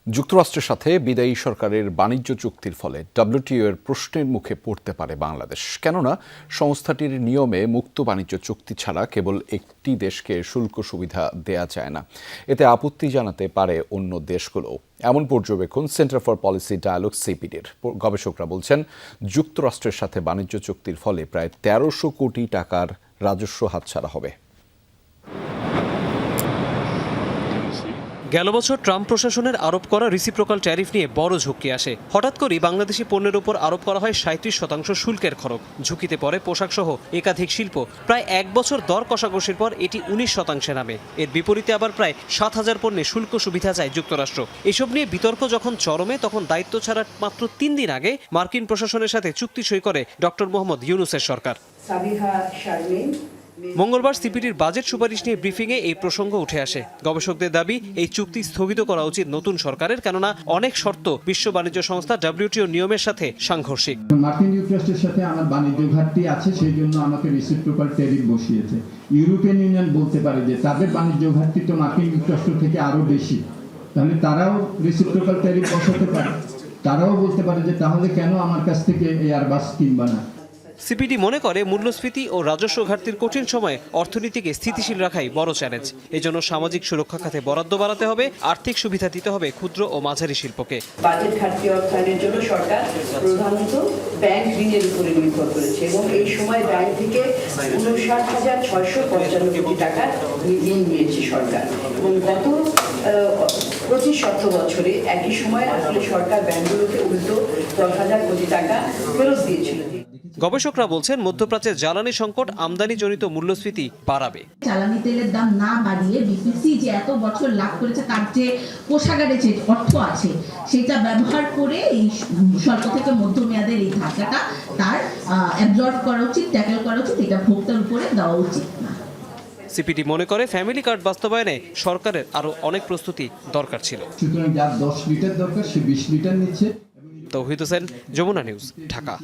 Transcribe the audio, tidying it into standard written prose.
যুক্তরাষ্ট্রের সাথে বিদায়ী সরকারের বাণিজ্য চুক্তির ফলে ডব্লিউটিও এর প্রশ্নের মুখে পড়তে পারে বাংলাদেশ। কেননা সংস্থাটির নিয়মে মুক্ত বাণিজ্য চুক্তি ছাড়া কেবল একটি দেশকে শুল্ক সুবিধা দেয়া যায় না। এতে আপত্তি জানাতে পারে অন্য দেশগুলো। এমন পর্যবেক্ষণ সেন্টার ফর পলিসি ডায়ালগ সিপিডির। গবেষকরা বলছেন, যুক্তরাষ্ট্রের সাথে বাণিজ্য চুক্তির ফলে প্রায় ১৩০০ কোটি টাকার রাজস্ব হাতছাড়া হবে। গেল বছর ট্রাম্প প্রশাসনের আরোপ করা রিসিপ্রোকাল ট্যারিফ নিয়ে বড় ঝুঁকি আসে। হঠাৎ করেই বাংলাদেশি পণ্যের উপর আরোপ করা হয় ৩৭% শুল্কের খরচ। ঝুঁকিতে পড়ে পোশাক সহ একাধিক শিল্প। প্রায় এক বছর দর কষাকষির পর এটি ১৯% নামে। এর বিপরীতে আবার প্রায় ৭,০০০ পণ্যে শুল্ক সুবিধা চায় যুক্তরাষ্ট্র। এসব নিয়ে বিতর্ক যখন চরমে, তখন দায়িত্ব ছাড়ার মাত্র ৩ দিন আগে মার্কিন প্রশাসনের সাথে চুক্তি সই করে ডক্টর মোহাম্মদ ইউনূসের সরকার। মঙ্গলবার সিপিডির বাজেট সুপারিশ নিয়ে ব্রিফিংয়ে এই প্রসঙ্গ উঠে আসে। গবেষকদের দাবি, এই চুক্তি স্থগিত করা উচিত নতুন সরকারের, কেননা অনেক শর্ত বিশ্ব বাণিজ্য সংস্থা ডব্লিউটিও নিয়মের সাথে সাংঘর্ষিক। মার্কিন যুক্তরাষ্ট্রের সাথে আমার বাণিজ্য ঘাটতি আছে, সেই জন্য আমাকে রিসিপ্রোকাল ট্যারিফ বসিয়েছে। ইউরোপিয়ান ইউনিয়ন বলতে পারে যে তাদের বাণিজ্য ঘাটতি তো মার্কিন যুক্তরাষ্ট্র থেকে আরো বেশি, তাহলে তারাও রিসিপ্রোকাল ট্যারিফ বসাতে পারে। তারাও বলতে পারে যে তাহলে কেন আমার কাছ থেকে এয়ারবাস কিনবা না। সিপিডি মনে করে, মূল্যস্ফীতি ও রাজস্ব ঘাটতির কঠিন সময়ে অর্থনীতিকে স্থিতিশীল রাখাই বড় চ্যালেঞ্জ। এজন্য সামাজিক সুরক্ষা খাতে বরাদ্দ বাড়াতে হবে, আর্থিক সুবিধা দিতে হবে ক্ষুদ্র ও মাঝারি শিল্পকে। বাজেট ঘাটতি অর্থায়নের জন্য সরকার প্রধানত ব্যাংক ঋণের উপরে নির্ভর করেছে এবং এই সময় ব্যাংক থেকে ৫৯,৬৫৫ কোটি টাকার ঋণ নিয়েছে সরকার। এবং গত ২৫ অর্থ বছরে একই সময় আসলে সরকার ব্যাংকগুলোকে উল্টো ১০,০০০ কোটি টাকা ফেরত দিয়েছিল। গবেষকরা বলছেন, মধ্যপ্রাচ্যের জ্বালানি সংকট আমদানিজনিত মূল্যস্ফীতি বাড়াবে। জ্বালানি তেলের দাম না বাড়িয়ে বিপিসি যে এত বছর লাভ করেছে, তার যে কোষাগারে যে অর্থ আছে সেটা ব্যবহার করে এই স্বল্প থেকে মধ্যমেয়াদের এই ধাক্কাটা তার অ্যাবজর্ব করা উচিত, ট্যাকেল করা উচিত। এটা ভোক্তার উপরে দেওয়া উচিত না। সিপিডি মনে করে, ফ্যামিলি কার্ড বাস্তবায়নে সরকারের আরো অনেক প্রস্তুতি দরকার ছিল। সুতরাং যার ১০ লিটার দরকার সে ২০ লিটার নিচ্ছে। তৌহিদ হোসেন, যমুনা নিউজ, ঢাকা।